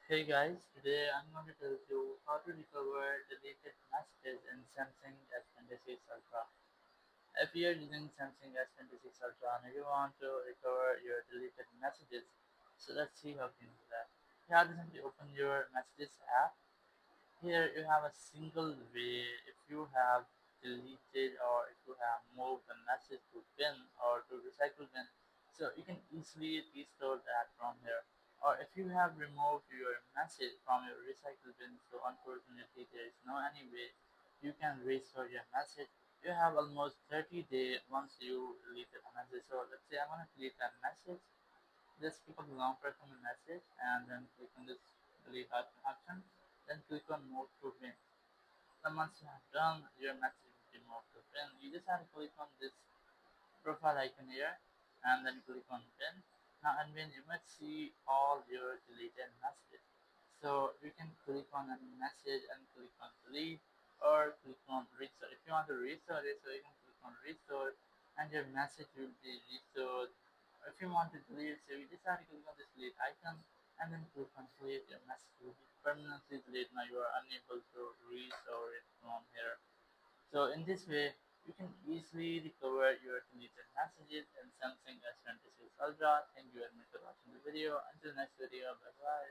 Hey guys, today I'm going to tell you how to recover deleted messages in Samsung S26 Ultra. If you're using Samsung S26 Ultra and you want to recover your deleted messages, so let's see how you can do that. You have to simply open your messages app. Here you have a single way if you have deleted or if you have moved a message to bin or to recycle bin, so you can easily restore that from here. Or if you have removed your message from your recycle bin, so unfortunately there is no any way you can restore your message. You have almost 30 days once you deleted a message. So let's say I'm gonna delete that message. Just click on the long press on the message and then click on this delete option. Then click on move to bin. Then once you have done your message will be moved to bin, you just have to click on this profile icon here and then click on bin. Now and then you might see all your deleted messages. So you can click on any message and click on delete or click on restore. If you want to restore it, so you can click on restore and your message will be restored. If you want to delete, so you just have to click on this delete icon and then click on delete. Your message will be permanently deleted. Now you are unable to restore it from here. So in this way, you can easily recover your deleted messages in Samsung S26 Ultra. Thank you very much for watching the video. Until next video, bye bye.